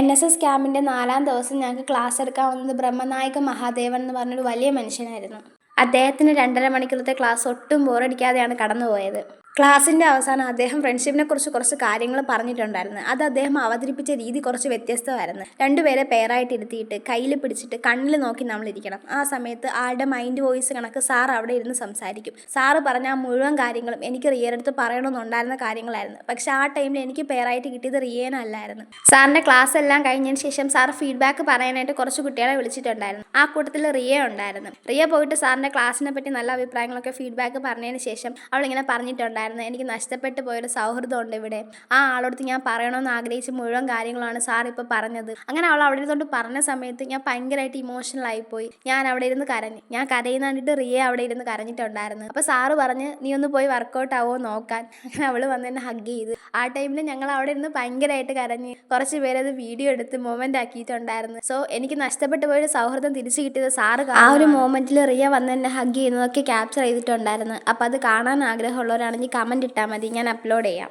NSS ക്യാമ്പിൻ്റെ 4-ാം ദിവസം ഞങ്ങൾക്ക് class എടുക്കാൻ വന്നത് ബ്രഹ്മനായക മഹാദേവൻ എന്ന് പറഞ്ഞൊരു വലിയ മനുഷ്യനായിരുന്നു. അദ്ദേഹത്തിന് 2.5 മണിക്കൂറത്തെ ക്ലാസ് ഒട്ടും ബോറടിക്കാതെയാണ് കടന്നുപോയത്. ക്ലാസ്സിൻ്റെ അവസാനം അദ്ദേഹം ഫ്രണ്ട്ഷിപ്പിനെ കുറിച്ച് കുറച്ച് കാര്യങ്ങൾ പറഞ്ഞിട്ടുണ്ടായിരുന്നു. അത് അദ്ദേഹം അവതരിപ്പിച്ച രീതി കുറച്ച് വ്യത്യസ്തമായിരുന്നു. രണ്ടുപേരെ പെയറായിട്ട് ഇരുത്തിയിട്ട് കയ്യിൽ പിടിച്ചിട്ട് കണ്ണിൽ നോക്കി നമ്മളിരിക്കണം. ആ സമയത്ത് ആളുടെ മൈൻഡ് വോയിസ് കണക്ക് സാർ അവിടെ ഇരുന്ന് സംസാരിക്കും. സാറ് പറഞ്ഞ ആ മുഴുവൻ കാര്യങ്ങളും എനിക്ക് റിയയുടെ അടുത്ത് പറയണമെന്നുണ്ടായിരുന്ന കാര്യങ്ങളായിരുന്നു. പക്ഷെ ആ ടൈമിൽ എനിക്ക് പെയറായിട്ട് കിട്ടിയത് റിയേനല്ലായിരുന്നു. സാറിൻ്റെ ക്ലാസ് എല്ലാം കഴിഞ്ഞതിന് ശേഷം സാർ ഫീഡ്ബാക്ക് പറയാനായിട്ട് കുറച്ച് കുട്ടികളെ വിളിച്ചിട്ടുണ്ടായിരുന്നു. ആ കൂട്ടത്തിൽ റിയ ഉണ്ടായിരുന്നു. റിയ പോയിട്ട് സാറിൻ്റെ ക്ലാസ്സിനെ പറ്റി നല്ല അഭിപ്രായങ്ങളൊക്കെ ഫീഡ്ബാക്ക് പറഞ്ഞതിന് ശേഷം അവളിങ്ങനെ പറഞ്ഞിട്ടുണ്ടായിരുന്നു, എനിക്ക് നഷ്ടപ്പെട്ടു പോയൊരു സൗഹൃദമുണ്ട് ഇവിടെ. ആ ആളോടത്ത് ഞാൻ പറയണമെന്ന് ആഗ്രഹിച്ച മുഴുവൻ കാര്യങ്ങളാണ് സാർ ഇപ്പോൾ പറഞ്ഞത്. അങ്ങനെ അവൾ അവിടെ ഇരുന്നുകൊണ്ട് പറഞ്ഞ സമയത്ത് ഞാൻ ഭയങ്കരമായിട്ട് ഇമോഷണൽ ആയിപ്പോയി. ഞാൻ അവിടെ ഇരുന്ന് കരഞ്ഞു. ഞാൻ കരയുന്ന കണ്ടിട്ട് റിയ അവിടെ ഇരുന്ന് കരഞ്ഞിട്ടുണ്ടായിരുന്നു. അപ്പോൾ സാറ് പറഞ്ഞ് നീ ഒന്ന് പോയി വർക്കൗട്ട് ആവുമോ നോക്കാൻ. അങ്ങനെ അവൾ വന്ന് എന്നെ ഹഗ് ചെയ്ത്. ആ ടൈമിൽ ഞങ്ങൾ അവിടെ ഇരുന്ന് ഭയങ്കരമായിട്ട് കരഞ്ഞ് കുറച്ച് പേരത് വീഡിയോ എടുത്ത് മൊമെൻ്റ് ആക്കിയിട്ടുണ്ടായിരുന്നു. സോ എനിക്ക് നഷ്ടപ്പെട്ടു പോയൊരു സൗഹൃദം തിരിച്ചു കിട്ടിയത് സാറ് ആ ഒരു മൊമെൻറ്റിൽ റിയ വന്ന് എന്നെ ഹഗ് ചെയ്യുന്നതൊക്കെ ക്യാപ്ചർ ചെയ്തിട്ടുണ്ടായിരുന്നു. അപ്പോൾ അത് കാണാൻ ആഗ്രഹമുള്ളവരാണെങ്കിൽ കമൻറ്റ് ഇട്ടാൽ മതി, ഞാൻ അപ്ലോഡ് ചെയ്യാം.